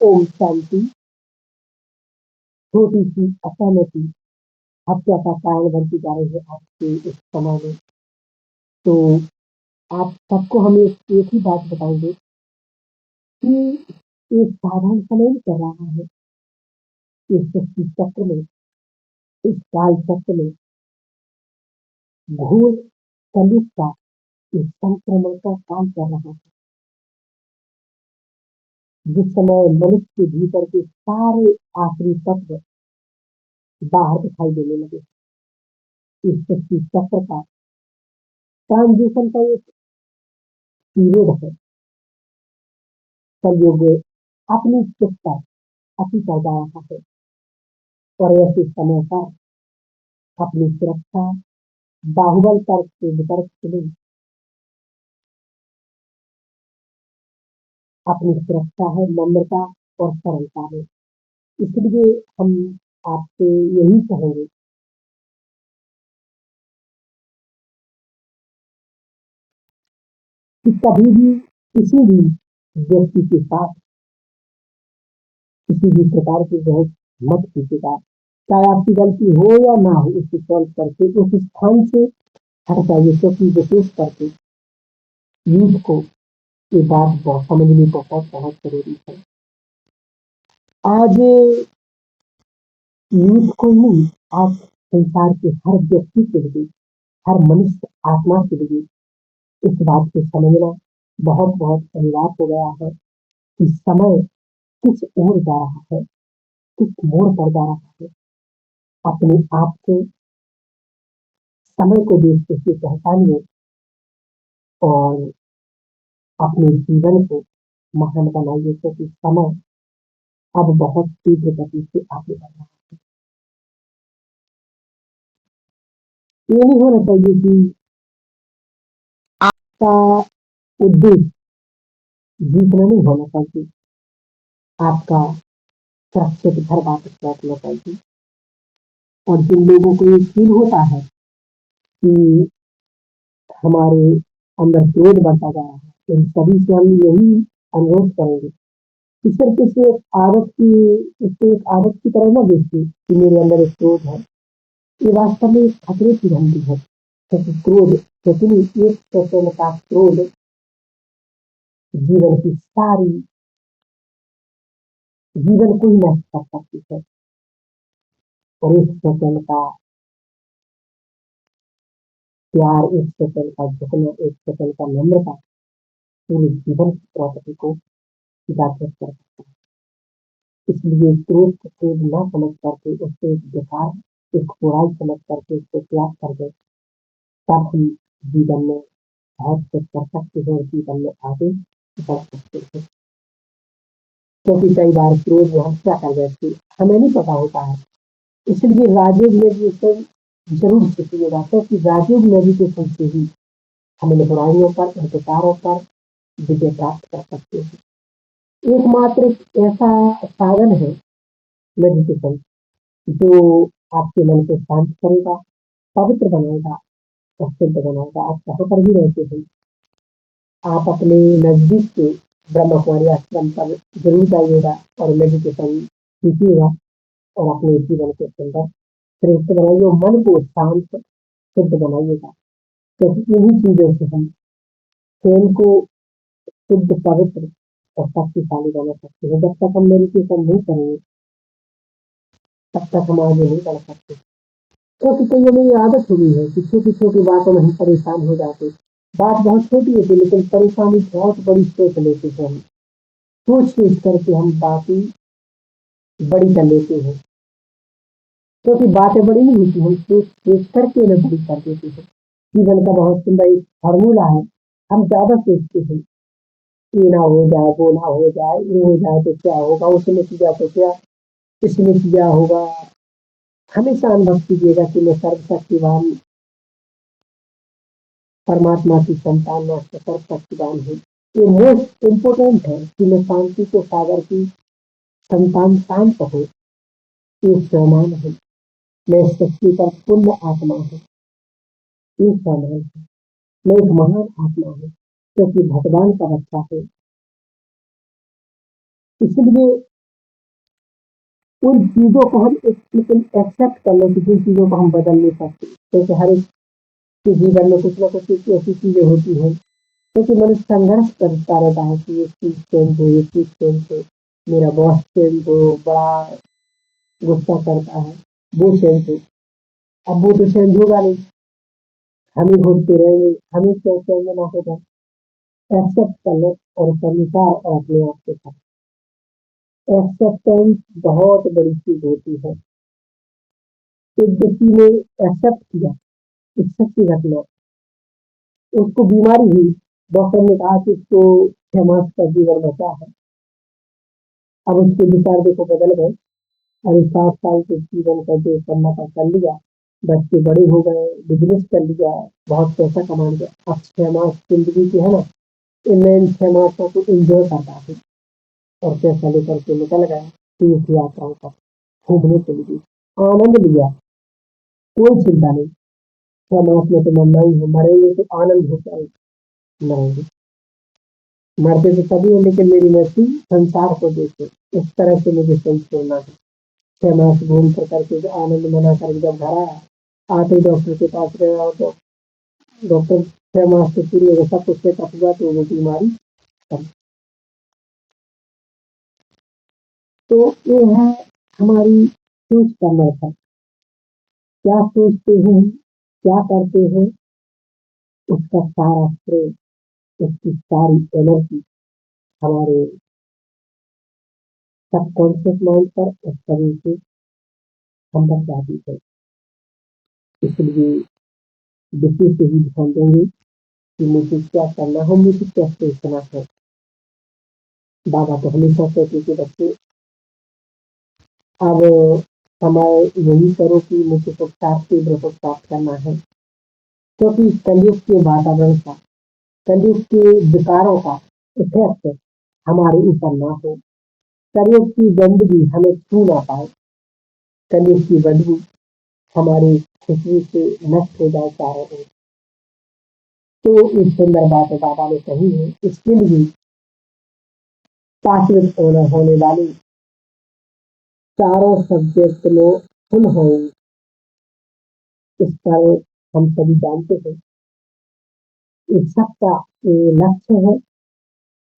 ओम शांति। छोटी सी असहमति हत्या का कारण बनती जा रही है आज के इस समय में। तो आप सबको हम एक ही बात बताएंगे कि एक साधारण समय नहीं चल रहा है। इस सृष्टि चक्र में, इस काल चक्र में घोर कलयुग का इस संक्रमण का काल चल रहा है। जिस समय मनुष्य के भीतर के सारे आखिरी तत्व बाहर दिखाई देने लगे। इस सृष्टि चक्र का ट्रांजिशन का एक पीरियड है। कलयुग अपनी चित्ता अति कर जा रहा है और ऐसे समय पर अपनी सुरक्षा बाहुबल तर्क से वितर्क चुने, अपनी सुरक्षा है नम्रता और सरलता में। इसलिए हम आपसे यही कहेंगे कि कभी भी किसी भी व्यक्ति के साथ किसी भी प्रकार की बहस मत कीजिएगा। चाहे आपकी गलती हो या ना हो, उसको सॉल्व करके उस स्थान से हट जाइए, क्योंकि विशेष करके यूथ को ये बात बहुत समझनी बहुत जरूरी है। आज यूथ को नहीं, आज संसार के हर व्यक्ति के लिए, हर मनुष्य आत्मा के लिए इस बात को समझना बहुत बहुत अनिवार्य हो गया है कि समय किस ओर जा रहा है, किस मोड़ पर जा रहा है। अपने आप को, समय को देखते हुए पहचानिए और अपने जीवन को महान बनाइए, क्योंकि समय अब बहुत तीव्र गति से आगे बढ़ रहा है। ये नहीं होना चाहिए कि आपका उद्देश्य जीतना नहीं होना चाहिए, आपका सुरक्षित घर वापस लौटना चाहिए। और जिन लोगों को ये फील होता है कि हमारे अंदर क्रोध बढ़ता जा रहा है, इन सभी से हम यही अनुरोध करेंगे कि सिर्फ इसे एक आदत की तरह न देखिए कि मेरे अंदर एक क्रोध है। ये वास्तव में एक खतरे की घंटी है, क्योंकि क्रोध, कितनी 1 सेकंड का क्रोध जीवन की सारी जीवन को ही नष्ट कर सकती है। और 1 सेकंड का प्यार, 1 सेकंड का झुकना, 1 सेकंड का नम्रता पूरे जीवन की प्रॉपर्टी को जागृत कर सकता है। इसलिए क्रोध को क्रोध न समझ करके उसको एक बेकार, एक बुराई समझ करके उसको त्याग कर दे, तब हम जीवन में बहुत कुछ कर सकते हैं और जीवन में आगे बढ़ सकते हैं। क्योंकि कई बार क्रोध में हम क्या कर बैठते हमें नहीं पता होता है। इसलिए राजयोग मेडिटेशन जरूर सीखिएगा, क्योंकि राजयोग मेडिटेशन से ही हम इन बुराइयों पर, इन विकारों पर विजय प्राप्त कर सकते हैं। एकमात्र ऐसा साधन है मेडिटेशन, जो आपके मन को शांत करेगा, पवित्र बनाएगा और शुद्ध बनाएगा। आप कहाँ पर भी रहते हैं, आप अपने नजदीक के ब्रह्म कुमारी आश्रम पर जरूर जाइएगा और मेडिटेशन सीखिएगा और अपने जीवन को सुंदर श्रेष्ठ बनाइए और मन को शांत शुद्ध बनाइएगा। क्योंकि इन्हीं चीजों से हम स्वयं को शुद्ध, पवित्र और शक्तिशाली बना सकते हैं। जब तक हम मेडिटेशन नहीं करेंगे तब तक हम आगे नहीं बढ़ सकते। क्योंकि कईयों में ये आदत हो गई है कि छोटी छोटी बातों में हम परेशान हो जाते। बात बहुत छोटी होती, लेकिन परेशानी बहुत बड़ी सोच लेते हैं। हम सोच करके हम बातें बड़ी कर लेते हैं, क्योंकि बातें बड़ी नहीं होती, हम सोच करके उन्हें बड़ी कर देते हैं। जीवन का बहुत सुंदर एक फॉर्मूला है, हम ज्यादा सोचते हैं, ये ना हो जाए, वो ना हो जाए, ये हो जाए तो क्या होगा, उसने किया तो क्या, इसने किया होगा। हमेशा अनुभव कीजिएगा कि मैं सर्वशक्तिवान परमात्मा की संतान, मैं सर्वशक्तिवान हूँ। ये मोस्ट इम्पोर्टेंट है कि मैं शांति के सागर की संतान, शांत हो, एक समान हूँ। मैं सृष्टि का पुण्य आत्मा हूँ, एक समान हूँ। मैं एक महान आत्मा हूँ, क्योंकि भगवान का बच्चा है। इसलिए उन चीज़ों को हम एक लेकिन एक्सेप्ट कर लें कि जिन चीज़ों को हम बदल नहीं सकते। जैसे हर एक के जीवन में कुछ ना कुछ ऐसी चीज़ें होती हैं, क्योंकि मनुष्य संघर्ष करता रहता है कि ये चीज़ चेंज हो, ये चीज़ चेंज हो, मेरा बॉस चेंज हो, बड़ा गुस्सा करता है, वो चेंज हो। अब वो तो चेंज होगा नहीं, हम ही घूमते रहेंगे, हम ही चेंज ना हो जाए। एक्सेप्ट कर लो और उसका निकाल और अपने आप के साथ एक्सेप्टेंस बहुत बड़ी चीज होती है। एक व्यक्ति ने एक्सेप्ट किया इस सच्ची घटना, उसको बीमारी हुई, डॉक्टर ने कहा कि उसको 6 मास का जीवन बचा है। अब उसके विचार देखो बदल गए। अरे 7 साल के जीवन का जो करना था कर लिया, बच्चे बड़े हो गए, बिजनेस कर लिया, बहुत पैसा कमा लिया। अब 6 मास जिंदगी की है ना, इनमें इन 6 मासों को एंजॉय करता है और पैसा लेकर के निकल गया तीर्थ यात्राओं पर, घूमने के लिए आनंद लिया, कोई चिंता नहीं। 6 मास में तो मरना ही है, मरेंगे तो आनंद होकर मरेंगे। मरते तो तभी है लेकिन मेरी मृत्यु संसार को देखे, इस तरह से मुझे सही छोड़ना है। 6 मास घूम कर करके जो आनंद मना कर जब घर आया, आते ही डॉक्टर के पास गया और डॉक्टर 6 मास से पूरी हो गए, सब कुछ चेकअप हुआ तो वो बीमारी कम। तो ये है हमारी सोच का मैटर। क्या सोचते हैं, क्या करते हैं, उसका सारा श्रेय, उसकी सारी एनर्जी हमारे सबकॉन्शियस माइंड पर उस तरह से हम पर जाती है। इसलिए विशेष ही ध्यान देंगे कि मुझे क्या करना है, मुझे क्या सोचना है। बाबा तो हमेशा कहते कि बच्चे अब समय यही करो कि मुझे पुरुषार्थ तीव्र पुरुषार्थ करना है, क्योंकि कलयुग के वातावरण का, कलयुग के विकारों का इफेक्ट हमारे ऊपर ना हो, कलयुग की गंदगी हमें छू ना पाए, कलयुग की बदबू हमारी खुशी से नष्ट हो जाए चारों ओर। तो इस सुंदर बात बाबा ने कही है, इसके लिए शाश्वत होने वाली चारों सब्जेक्ट में फुल हो, इस पर हम सभी जानते हैं। इस सबका लक्ष्य है,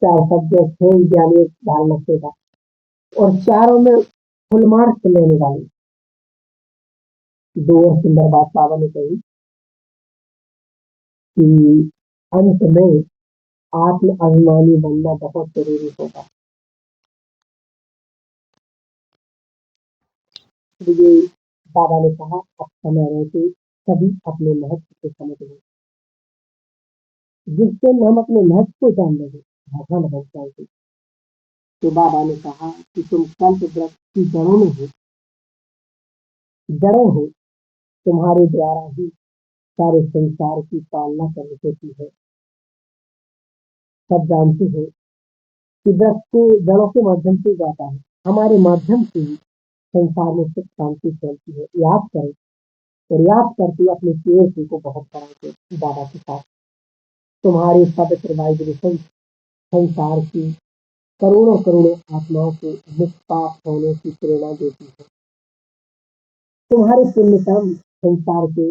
4 सब्जेक्ट है ज्ञानी धारणा का, और चारों में फुल मार्क्स लेने वाली दो और सुंदर बात बाबा ने कही कि अंत में आत्म अभिमानी बनना बहुत जरूरी होगा। इसलिए बाबा ने कहा अब समय रहते सभी अपने महत्व को समझ लें। जिस दिन हम अपने महत्व को जान लेंगे, महान बन जाएंगे। तो बाबा ने कहा कि तुम कल्प वृक्ष की जड़ों में हो, जड़ें हो, तुम्हारे द्वारा ही सारे संसार की पालना करनी होती है। सब जानते हो कि वृक्ष को जड़ों के माध्यम से जाता है, हमारे माध्यम से ही संसार में सुख शांति फैलती है। याद करें और याद करके अपने पेड़ को बहुत कराते बाबा के साथ। तुम्हारे पवित्र वाइब्रेशन संसार की करोड़ों करोड़ों आत्माओं को निष्पाप होने की प्रेरणा देती है। तुम्हारे पुण्यतम संसार के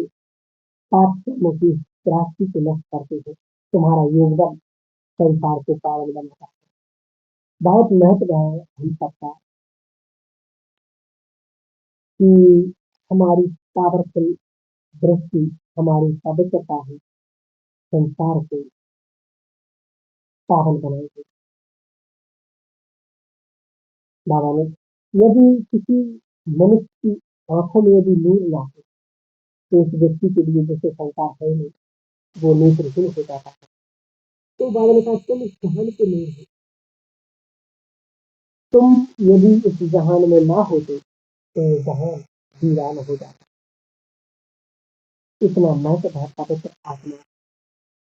पाप कर्मों की प्राप्ति को नष्ट करते हैं। तुम्हारा योगदान संसार को पावन बनाता है। बहुत महत्व है हम सबका कि हमारी पावरफुल दृष्टि, हमारी पवित्रता ही संसार को पावन बनाएगी। बाबा ने यदि किसी मनुष्य की आंखों में यदि नूर ना हो तो उस व्यक्ति के लिए जैसे संसार है नहीं, वो नेत्रहीन हो जाता है। तो बाबा ने कहा तुम इस जहान के नूर हो, तुम यदि इस जहान में ना होते तो जहान वीरान हो जाता। इतना महत्व है पवित्र आत्मा,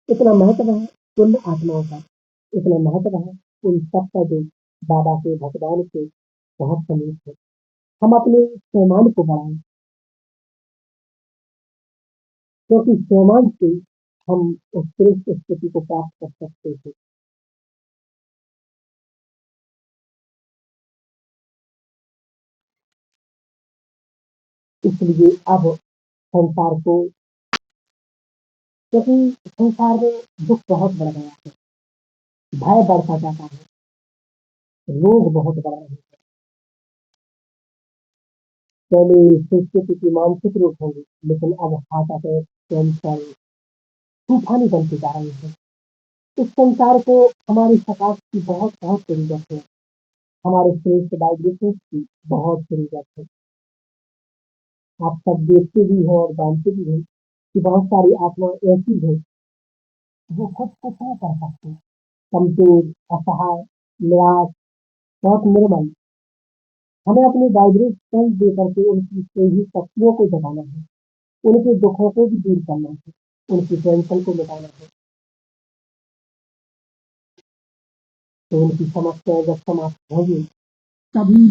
इतना महत्व है पुण्य आत्माओं का, इतना महत्व है उन सब का जो बाबा के भगवान के बहुत समीप है। हम अपने पैमान को बढ़ाएं, क्योंकि पैमान से हम उस श्रेष्ठ स्थिति को प्राप्त कर सकते हैं। इसलिए अब संसार को, क्योंकि संसार में दुख बहुत बढ़ गया है, भय बढ़ता जाता है, रोग बहुत बढ़ रहे हैं। पहले सोचते थे कि मानसिक रोग होंगे, लेकिन अब हार्ट अटैक, कैंसर तूफानी बनते जा रहे हैं। इस संसार को हमारी सकाश की बहुत बहुत जरूरत है, हमारे श्रेष्ठ डायबिटीज की बहुत जरूरत है। आप सब देखते भी हैं और जानते भी हैं कि बहुत सारी आत्मा ऐसी है जो खुद कुछ नहीं कर सकती, कमजोर, असहाय, निराश, बहुत निर्मल। हमें अपनी डायबिटीज सेंस दे करके उनकी सही शक्तियों को जगाना है, उनके दुखों को भी दूर करना है, उनकी टेंशन को मिटाना है। तो उनकी समस्याएं जब समाप्त होगी, तभी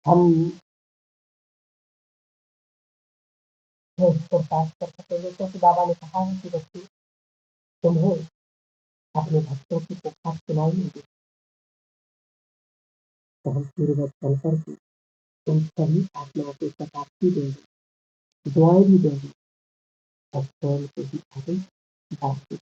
हम इसको पास कर सकेंगे, क्योंकि बाबा ने कहा है कि बच्चे, तुम्हें अपने भक्तों की पुकार सुनाई नहीं, तो हम पूर्वज चल करके उन सभी आत्माओं को शताब्दी देंगे, दुआएं भी देंगे और स्वयं को भी आगे बात